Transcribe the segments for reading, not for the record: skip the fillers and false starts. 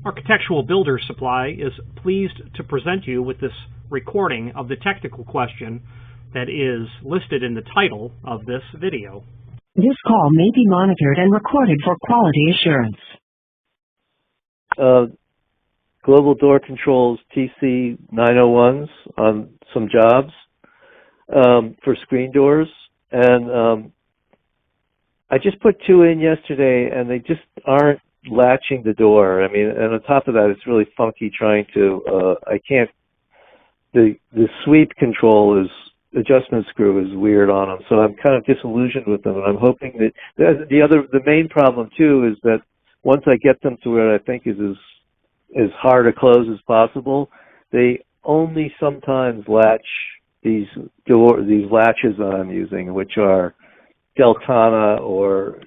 Architectural Builder Supply is pleased to present you with this recording of the technical question that is listed in the title of this video. This call may be monitored and recorded for quality assurance. Global Door Controls TC901s on some jobs for screen doors, and I just put two in yesterday, and they just aren't latching the door. I mean, and on top of that, it's really funky trying to. I can't. The sweep control adjustment screw is weird on them, so I'm kind of disillusioned with them, and I'm hoping that the main problem too is that once I get them to where I think is as hard to close as possible, they only sometimes latch these latches that I'm using, which are Deltana or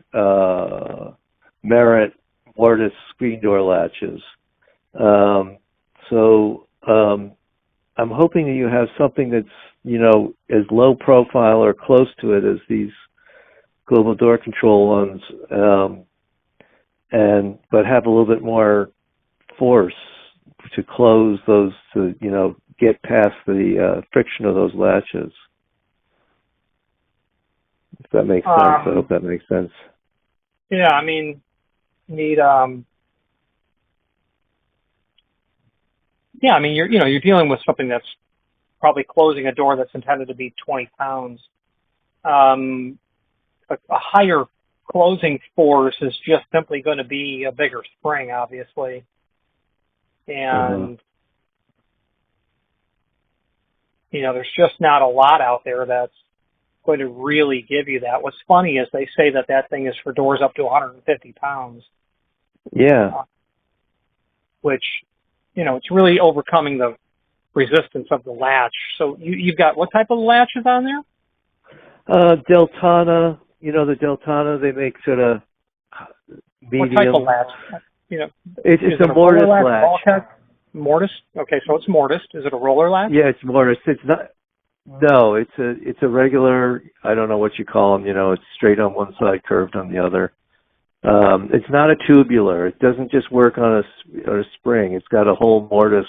Merit Mortis screen door latches. I'm hoping that you have something that's, as low profile or close to it as these Global Door Control ones, but have a little bit more force to close those, to, get past the friction of those latches. If that makes sense. I hope that makes sense. Yeah, I mean, you're dealing with something that's probably closing a door that's intended to be 20 pounds. A higher closing force is just simply going to be a bigger spring, obviously. And, there's just not a lot out there that's going to really give you that. What's funny is they say that thing is for doors up to 150 pounds. Yeah. Which, it's really overcoming the resistance of the latch. So you've got what type of latches on there? Deltana. The Deltana, they make sort of medium. What type of latch? It's a mortise latch. Mortise? Okay, so it's mortise. Is it a roller latch? Yeah, it's mortise. It's not. No, it's a regular. I don't know what you call them. It's straight on one side, curved on the other. It's not a tubular. It doesn't just work on a spring. It's got a whole mortise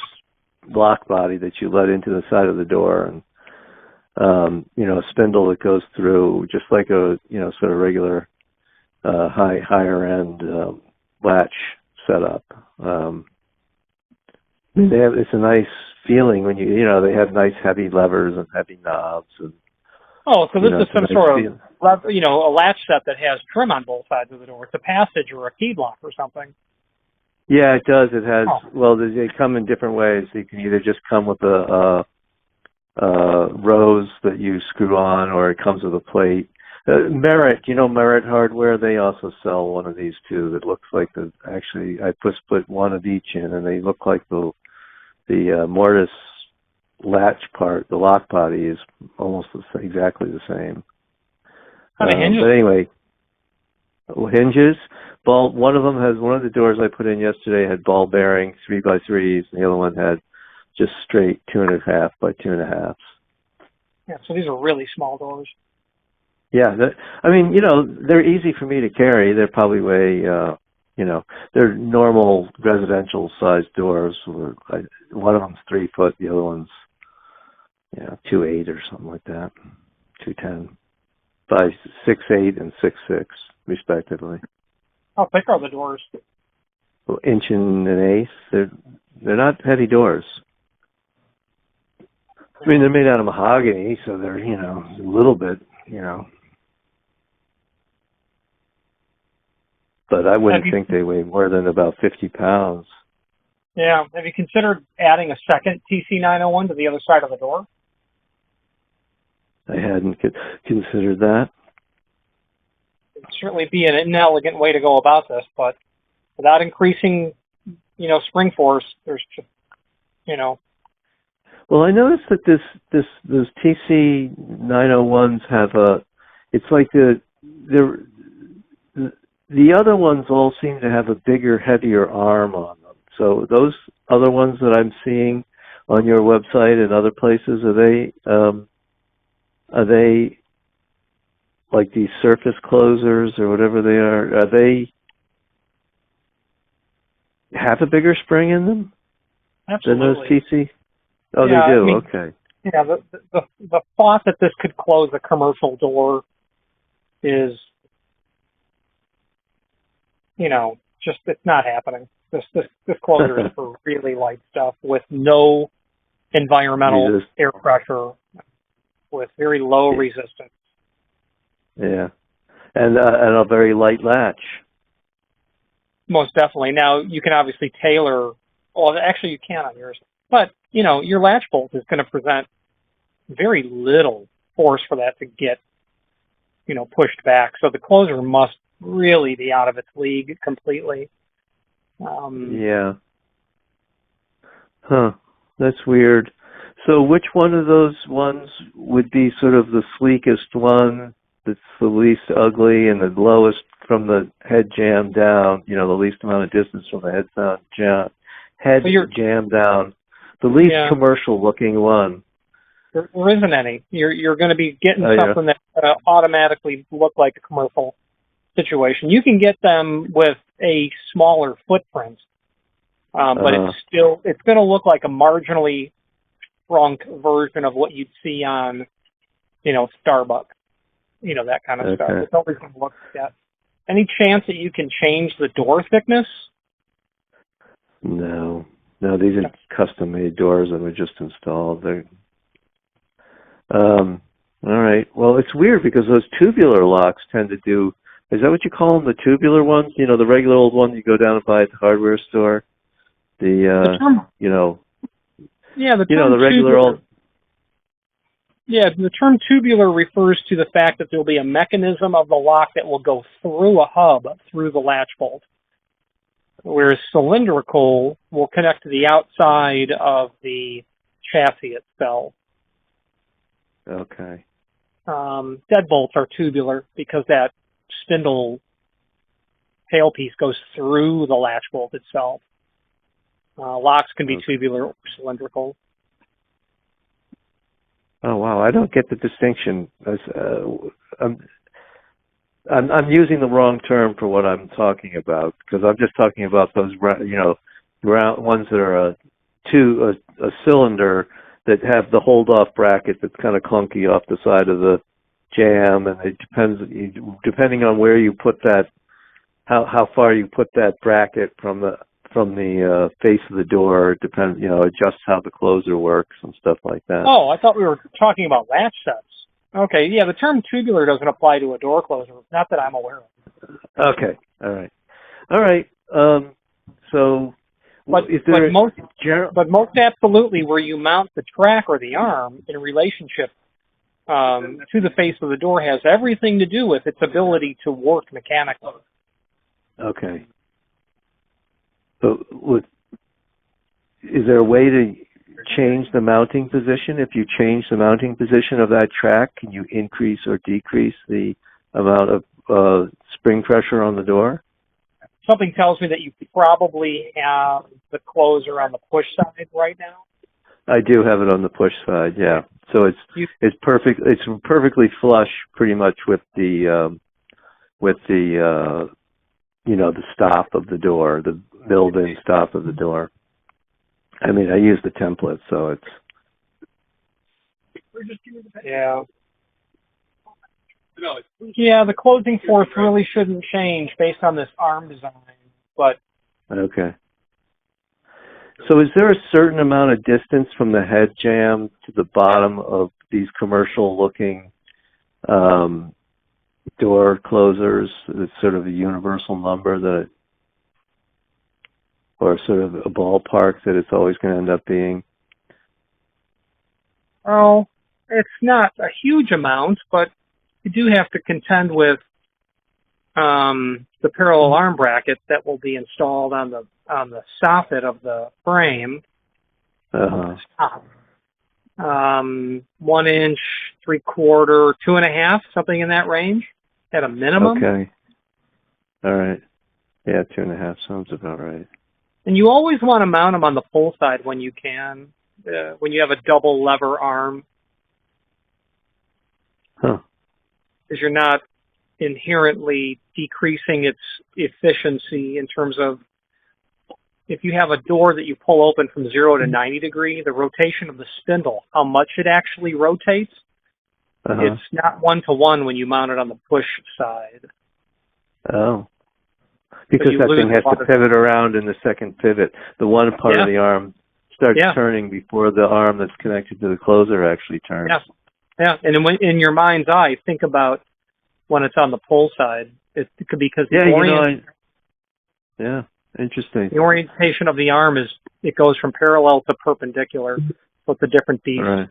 block body that you let into the side of the door, and a spindle that goes through, just like a sort of regular higher end latch setup. It's a nice feeling when they have nice heavy levers and heavy knobs. And, so this is some sort of a latch set that has trim on both sides of the door. It's a passage or a key block or something. Yeah, it does. It has. Well, they come in different ways. You can either just come with a rose that you screw on, or it comes with a plate. Merit, Merit Hardware, they also sell one of these too that looks like actually I put one of each in, and they look like the mortise latch part, the lock body is almost exactly the same. How many hinges? But anyway, hinges. One of the doors I put in yesterday had ball bearing 3x3s, and the other one had just straight 2.5 by 2.5. Yeah, so these are really small doors. Yeah, they're easy for me to carry. They're probably they're normal residential sized doors. One of them's 3 foot, the other one's 2.8 or something like that, 2.10 by 6.8 and 6.6 respectively. How thick are the doors? Inch and an eighth. They're not heavy doors. I mean, they're made out of mahogany, so they're a little bit But I wouldn't think they weigh more than about 50 pounds. Yeah. Have you considered adding a second TC901 to the other side of the door? I hadn't considered that. It'd certainly be an inelegant way to go about this, but without increasing, spring force, there's just, Well, I noticed that those TC901s have it's like the other ones all seem to have a bigger, heavier arm on them. So those other ones that I'm seeing on your website and other places, are they like these surface closers or whatever they are? Are they have a bigger spring in them than those Absolutely. TC? Oh, Yeah, they do. I mean, Okay. yeah, the thought that this could close a commercial door is, just it's not happening. This closer is for really light stuff with no environmental air pressure, with very low resistance. Yeah, and a very light latch. Most definitely. Now you can obviously tailor. Well, actually, you can on yours, but your latch bolt is going to present very little force for that to get pushed back. So the closer must really be out of its league completely. Yeah. Huh. That's weird. So which one of those ones would be sort of the sleekest one that's the least ugly and the lowest from the head jam down, the least amount of distance from the head jam down, the least commercial looking one? There isn't any. You're going to be getting something that automatically look like a commercial situation. You can get them with a smaller footprint, but it's going to look like a marginally shrunk version of what you'd see on, Starbucks, that kind of stuff. It's always going to look like that. Any chance that you can change the door thickness? No, these are custom-made doors that were just installed. They're all right. Well, it's weird because those tubular locks tend to do. Is that what you call them? The tubular ones? The regular old one you go down and buy at the hardware store. The regular old. Yeah, the term tubular refers to the fact that there will be a mechanism of the lock that will go through a hub through the latch bolt, whereas cylindrical will connect to the outside of the chassis itself. Okay. Deadbolts are tubular because that spindle tailpiece goes through the latch bolt itself. Locks can be tubular or cylindrical. Oh wow, I don't get the distinction. I'm using the wrong term for what I'm talking about because I'm just talking about those round ones that are a cylinder that have the hold off bracket that's kind of clunky off the side of the jam, and it depending on where you put that, how far you put that bracket from the face of the door, depends, adjusts how the closer works and stuff like that. Oh, I thought we were talking about latch sets. Okay, yeah, the term tubular doesn't apply to a door closer, not that I'm aware of. Okay, all right. So, but most absolutely, where you mount the track or the arm in relationship to the face of the door has everything to do with its ability to work mechanically. Okay. So, is there a way to change the mounting position? If you change the mounting position of that track, can you increase or decrease the amount of spring pressure on the door? Something tells me that you probably have the closer on the push side right now. I do have it on the push side, yeah. So it's perfect. It's perfectly flush, pretty much, with the the stop of the door, the built-in stop of the door. I mean, I use the template, so it's. Yeah. Yeah, the closing force really shouldn't change based on this arm design, but. Okay. So is there a certain amount of distance from the head jam to the bottom of these commercial-looking door closers? It's sort of a universal number or sort of a ballpark that it's always going to end up being? Oh, it's not a huge amount, but you do have to contend with the parallel arm bracket that will be installed on the soffit of the frame. 1 inch, 3/4, 2.5, something in that range at a minimum. Okay. All right. Yeah, 2.5 sounds about right. And you always want to mount them on the pull side when you can, when you have a double lever arm. Huh. Because you're not inherently decreasing its efficiency in terms of if you have a door that you pull open from 0 to 90 degree, the rotation of the spindle, how much it actually rotates, it's not 1-to-1 when you mount it on the push side. Oh. Because so that thing has to pivot around in the second pivot. The one part of the arm starts turning before the arm that's connected to the closer actually turns. Yeah. And in your mind's eye, think about when it's on the pull side. It could be because interesting. The orientation of the arm it goes from parallel to perpendicular, so it's a different beast. Right.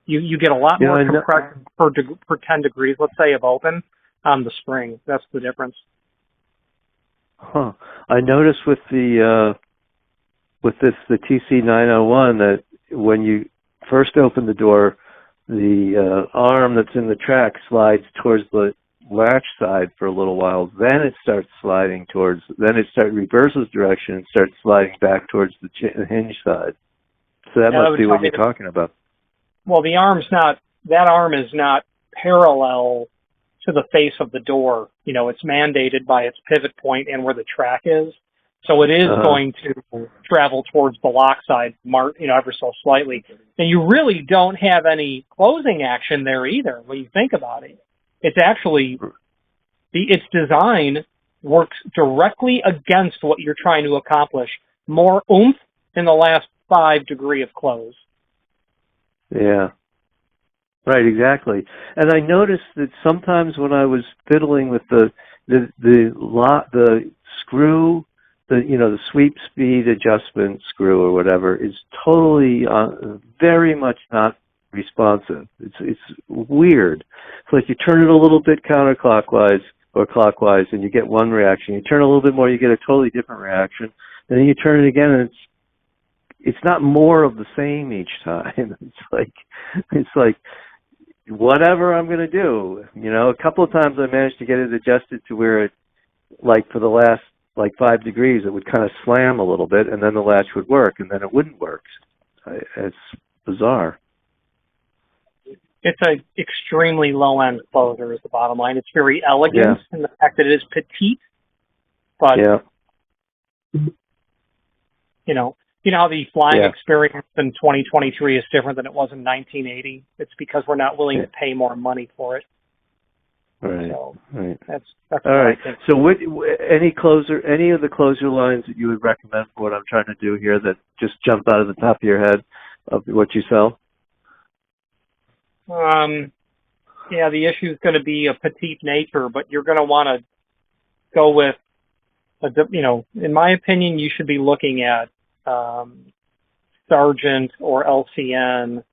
You get a lot more compression per 10 degrees, let's say, of open on the spring. That's the difference. Huh. I noticed with the TC901 that when you first open the door, the arm that's in the track slides towards the latch side for a little while. Then it starts sliding reverses direction and starts sliding back towards the hinge side. So that must be what you're talking about. Well, that arm is not parallel to the face of the door. It's mandated by its pivot point and where the track is. So it is going to travel towards the lock side, ever so slightly. And you really don't have any closing action there either when you think about it. It's actually, its design works directly against what you're trying to accomplish. More oomph in the last 5 degree of close. Yeah. Right, exactly. And I noticed that sometimes when I was fiddling with the screw, the sweep speed adjustment screw or whatever is totally very much not responsive. It's weird. It's like you turn it a little bit counterclockwise or clockwise and you get one reaction. You turn a little bit more, you get a totally different reaction. And then you turn it again and it's not more of the same each time. It's like whatever I'm going to do. A couple of times I managed to get it adjusted to where it, for the last 5 degrees, it would kind of slam a little bit, and then the latch would work, and then it wouldn't work. It's bizarre. It's an extremely low-end closer is the bottom line. It's very elegant in the fact that it is petite, but, how the flying experience in 2023 is different than it was in 1980. It's because we're not willing to pay more money for it. Right. So right. That's all right. So, any of the closer lines that you would recommend for what I'm trying to do here that just jump out of the top of your head of what you sell? The issue is going to be a petite nature, but you're going to want to go with, in my opinion, you should be looking at Sargent or LCN.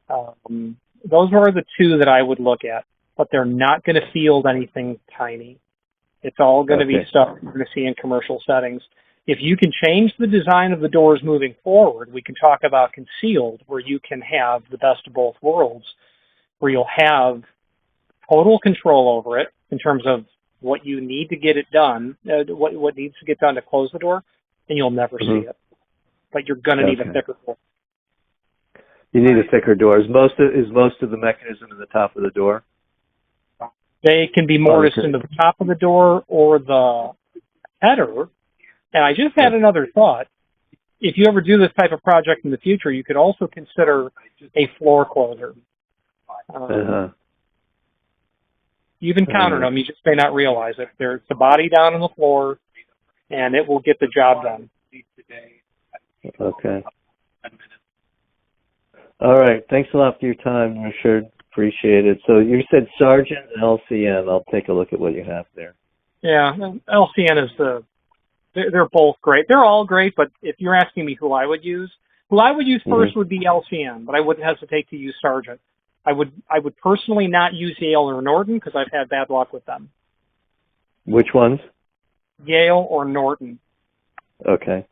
Those are the two that I would look at, but they're not going to field anything tiny. It's all going to be stuff you're going to see in commercial settings. If you can change the design of the doors moving forward, we can talk about concealed, where you can have the best of both worlds, where you'll have total control over it in terms of what you need to get it done, what needs to get done to close the door, and you'll never see it. But you're going to need a thicker door. You need a thicker door. Is most of the mechanism in the top of the door? They can be mortised into the top of the door or the header. And I just had another thought. If you ever do this type of project in the future, you could also consider a floor closer. You've encountered them. You just may not realize it. There's the body down on the floor, and it will get the job done. Okay. All right. Thanks a lot for your time, Richard. Appreciate it. So you said Sargent and LCN. I'll take a look at what you have there. Yeah, LCN is they're both great. They're all great, but if you're asking me who I would use first would be LCN, but I wouldn't hesitate to use Sargent. I would personally not use Yale or Norton because I've had bad luck with them. Which ones? Yale or Norton. Okay.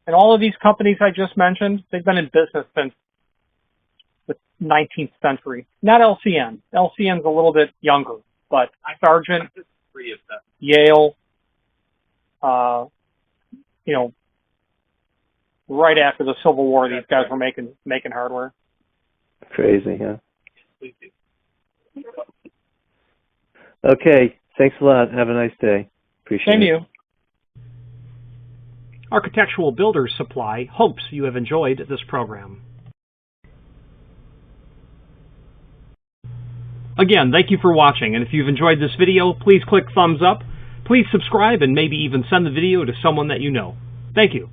And all of these companies I just mentioned, they've been in business since the 19th century. Not LCN. LCN's a little bit younger, but Sargent, Yale, right after the Civil War, these guys were making hardware. Crazy, huh? Okay. Thanks a lot. Have a nice day. Appreciate it. Same to you. Architectural Builders Supply hopes you have enjoyed this program. Again, thank you for watching, and if you've enjoyed this video, please click thumbs up, please subscribe, and maybe even send the video to someone that you know. Thank you.